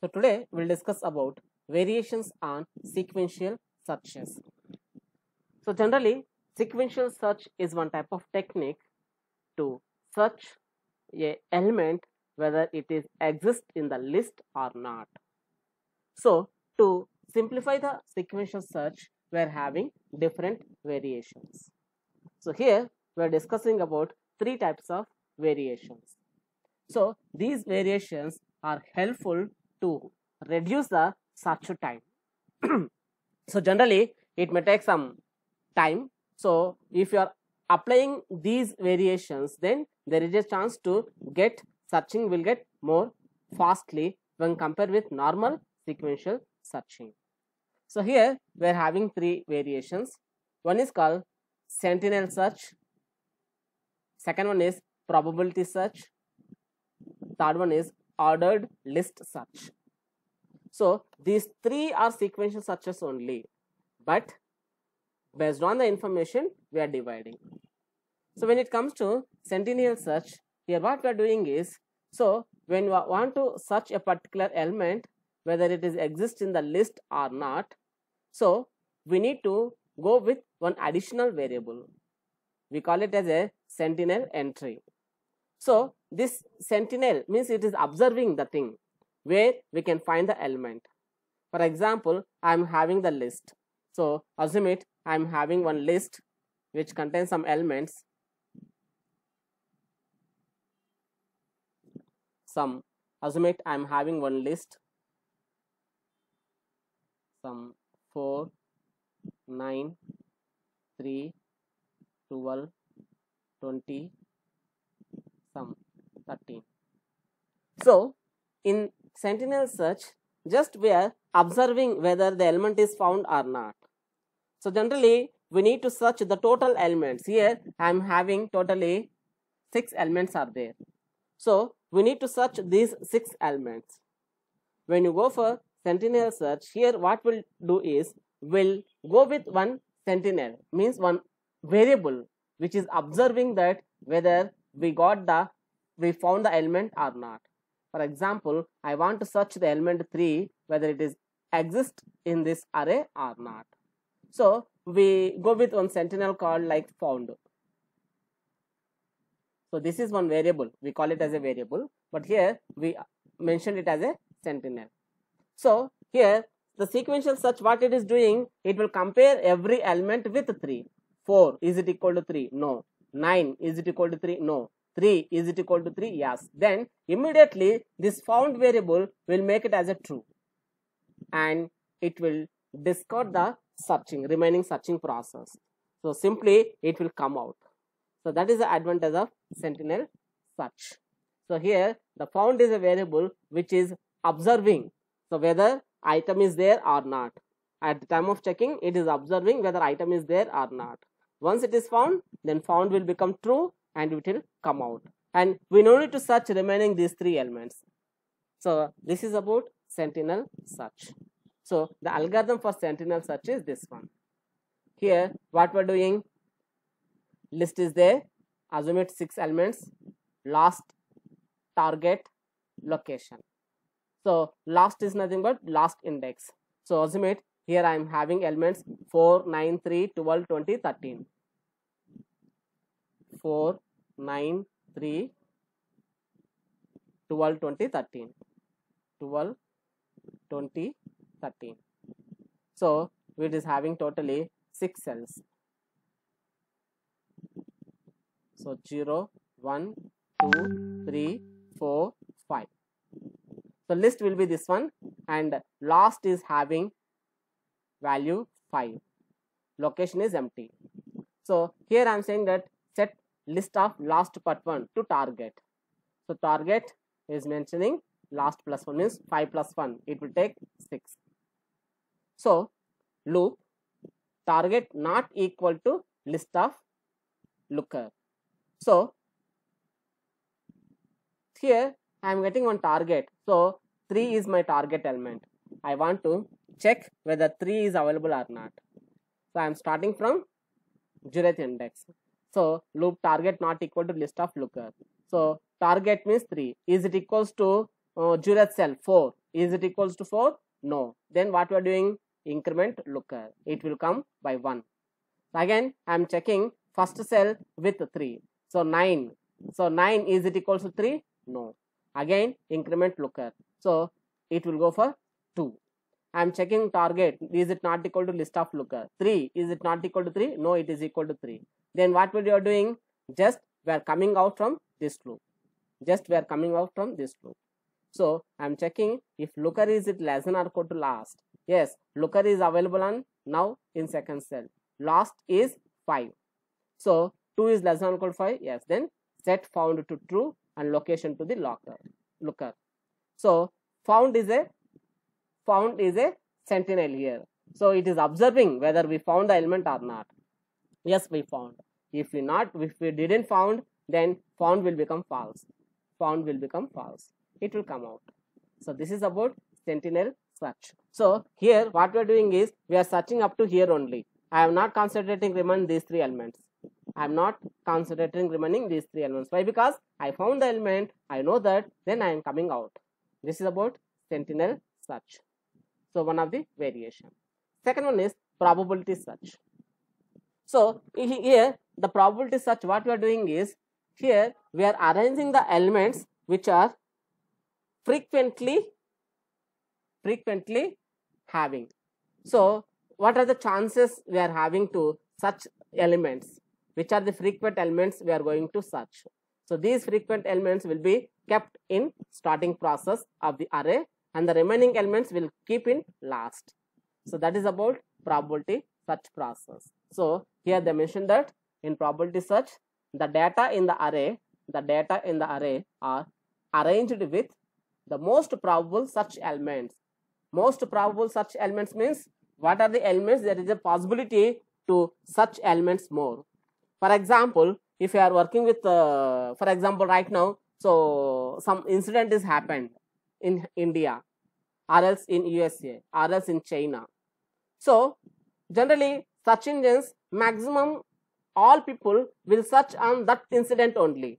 So today we'll discuss about variations on sequential searches. So generally sequential search is one type of technique to search a element whether it is exist in the list or not. So to simplify the sequential search, we are having different variations. So here we are discussing about three types of variations. So these variations are helpful to reduce the search time. So generally it may take some time. So if you are applying these variations, then there is a chance to get searching will get more fastly when compared with normal sequential searching. So here we are having three variations. One is called sentinel search, second one is probability search, third one is ordered list search. So these three are sequential searches only, but based on the information we are dividing. So when it comes to sentinel search, here what we are doing is, so when we want to search a particular element, whether it is exists in the list or not, so we need to go with one additional variable. We call it as a sentinel entry. So this sentinel means it is observing the thing where we can find the element. For example, I am having the list. So assume it, I am having one list which contains some elements. Assume it, I am having one list, some 4, 9, 3, 12, 20, some 13. So in sentinel search, just we are observing whether the element is found or not. So generally we need to search the total elements. Here I am having totally 6 elements are there. So we need to search these 6 elements. When you go for sentinel search, here what we'll do is we'll go with one sentinel, means one variable which is observing that whether we found the element or not. For example, I want to search the element 3 whether it is exist in this array or not. So we go with one sentinel called like found. So this is one variable, we call it as a variable, but here we mentioned it as a sentinel. So here the sequential search, what it is doing, it will compare every element with 3. 4 is it equal to 3? No. 9 is it equal to 3? No. 3 is it equal to 3? Yes. Then immediately this found variable will make it as a true, and it will discard the remaining searching process. So simply it will come out. So that is the advantage of sentinel search. So here the found is a variable which is observing, so whether item is there or not. At the time of checking, it is observing whether item is there or not. Once it is found, then found will become true and it will come out. And we no need to search remaining these 3 elements. So this is about sentinel search. So the algorithm for sentinel search is this one. Here what we are doing, list is there, assume it 6 elements, last, target, location. So last is nothing but last index. So assume it, here I am having elements 4, 9, 3, 12, 20, 13. 4, 9, 3, 12, 20, 13. 12, 20, 13. So it is having totally 6 cells. So 0, 1, 2, 3, 4, 5. So list will be this one, and last is having value 5. Location is empty. So here I am saying that set list of last part 1 to target. So target is mentioning last plus 1 means 5 plus 1. It will take 6. So loop target not equal to list of looker. So here I am getting one target. So 3 is my target element. I want to check whether 3 is available or not. So I am starting from 0th index. So loop target not equal to list of looker. So target means 3. Is it equals to 0th cell 4? Is it equals to 4? No. Then what we are doing? Increment looker. It will come by 1. Again, I am checking first cell with 3. So 9. So 9, is it equals to 3? No. Again, increment looker. So it will go for 2. I am checking target. Is it not equal to list of looker? 3. Is it not equal to 3? No, it is equal to 3. Then what will you are doing? Just we are coming out from this loop. Just we are coming out from this loop. So I am checking if looker is it less than or equal to last. Yes, looker is available on now in second cell. Last is 5. So 2 is less than or equal to 5. Yes, then set found to true and location to the looker. So found is a sentinel here. So it is observing whether we found the element or not. Yes, we found. If we didn't found, then found will become false. Found will become false. It will come out. So this is about sentinel search. So here what we are doing is we are searching up to here only. I am not concentrating remaining these 3 elements. I am not concentrating remaining these 3 elements. Why? Because I found the element, I know that, then I am coming out. This is about sentinel search. So one of the variation. Second one is probability search. So here the probability search, what we are doing is, here we are arranging the elements which are frequently having. So what are the chances we are having to such elements? Which are the frequent elements we are going to search? So these frequent elements will be kept in starting process of the array, and the remaining elements will keep in last. So that is about probability search process. So here they mentioned that in probability search, the data in the array are arranged with the most probable such elements. Most probable such elements means what are the elements there is a possibility to such elements more. For example, if you are working with, for example, right now, so some incident is happened in India, or else in USA, or else in China. So generally search engines, maximum all people will search on that incident only.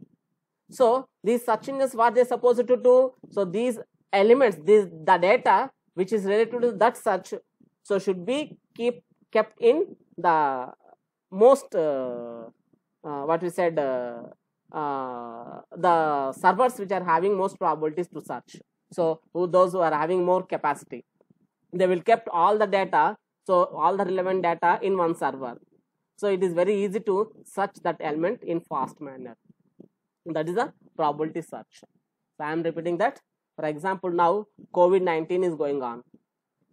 So these search engines, what they supposed to do? So these elements, the data which is related to that search, so should be kept in the most what we said, the servers which are having most probabilities to search. So those who are having more capacity, they will kept all the data, so all the relevant data in one server. So it is very easy to search that element in fast manner. That is a probability search. So I am repeating that. For example, now COVID-19 is going on.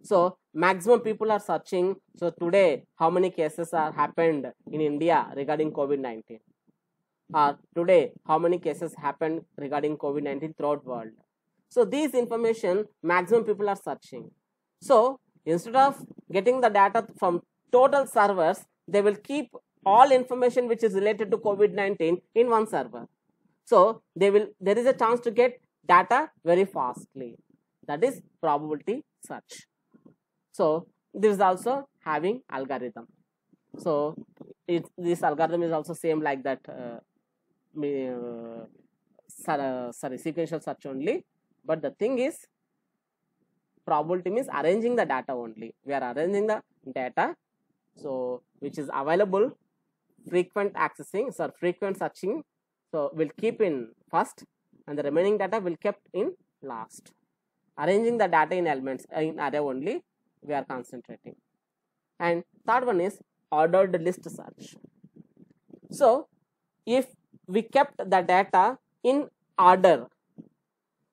So maximum people are searching. So today, how many cases are happened in India regarding COVID-19? Or today, how many cases happened regarding COVID-19 throughout world? So these information, maximum people are searching. So instead of getting the data from total servers, they will keep all information which is related to COVID-19 in one server. So there is a chance to get data very fastly. That is probability search. So this is also having algorithm. So this algorithm is also same like that, sequential search only. But the thing is, probability means arranging the data only. We are arranging the data, so which is available, frequent accessing, so frequent searching. So we'll keep in first, and the remaining data will kept in last. Arranging the data in elements in array only we are concentrating. And third one is ordered list search. So if we kept the data in order,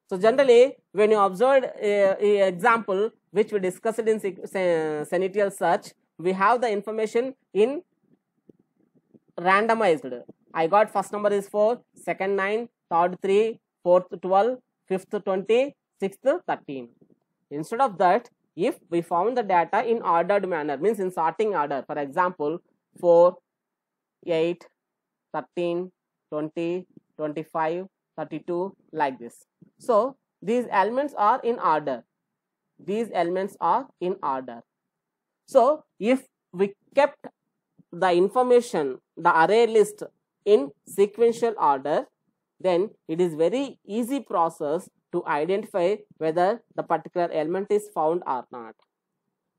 so generally when you observed a example which we discussed in sequential search, we have the information in randomized. I got first number is 4, second 9, third 3, fourth 12, fifth 20, sixth 13. Instead of that, if we found the data in ordered manner, means in sorting order, for example 4, 8, 13, 20, 25, 32, like this. So these elements are in order. These elements are in order. So if we kept the information, the array list in sequential order, then it is very easy process to identify whether the particular element is found or not.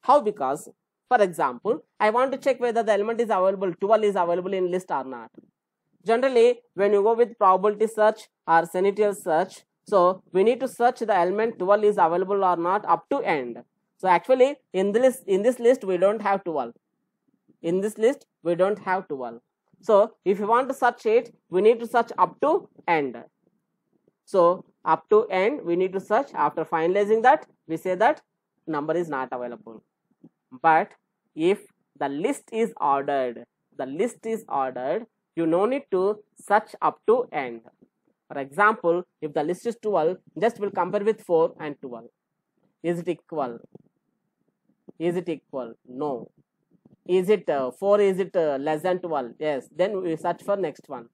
How? Because, for example, I want to check whether the element is available, 12 is available in list or not. Generally, when you go with probability search or scenario search, so we need to search the element 12 is available or not up to end. So actually, in this list, we don't have 12. In this list, we don't have 12. So if you want to search it, we need to search up to end. So up to end, we need to search. After finalizing that, we say that number is not available. But if the list is ordered, you no need to search up to end. For example, if the list is 12, just will compare with 4 and 12. Is it equal? Is it equal? No. Is it 4? Is it less than 12? Yes. Then we search for next one.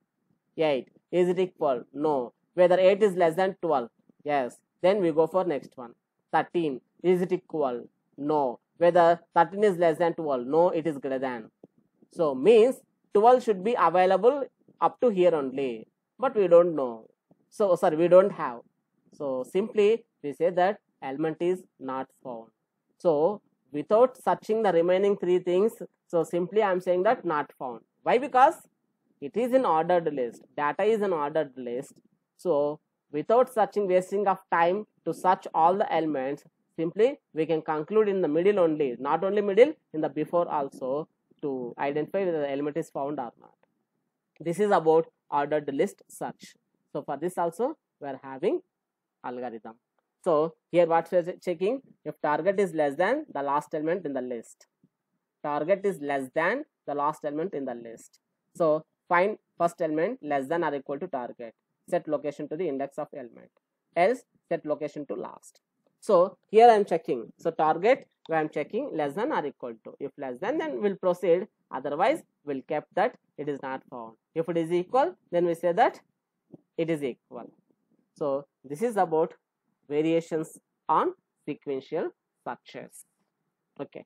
8. Is it equal? No. Whether 8 is less than 12? Yes. Then we go for next one. 13. Is it equal? No. Whether 13 is less than 12? No, it is greater than. So means 12 should be available up to here only. But we don't know. So sorry, we don't have. So simply we say that element is not found. So without searching the remaining 3 things, so simply I am saying that not found. Why? Because it is an ordered list. Data is an ordered list. So without searching, wasting of time to search all the elements, simply we can conclude in the middle only, not only middle, in the before also, to identify whether the element is found or not. This is about ordered list search. So for this also we are having algorithm. So here what we are checking, if target is less than the last element in the list. Target is less than the last element in the list. So find first element less than or equal to target. Set location to the index of element. Else set location to last. So here I am checking. So target I am checking less than or equal to. If less than, then we'll proceed. Otherwise, we'll keep that it is not found. If it is equal, then we say that it is equal. So this is about variations on sequential searches. Okay.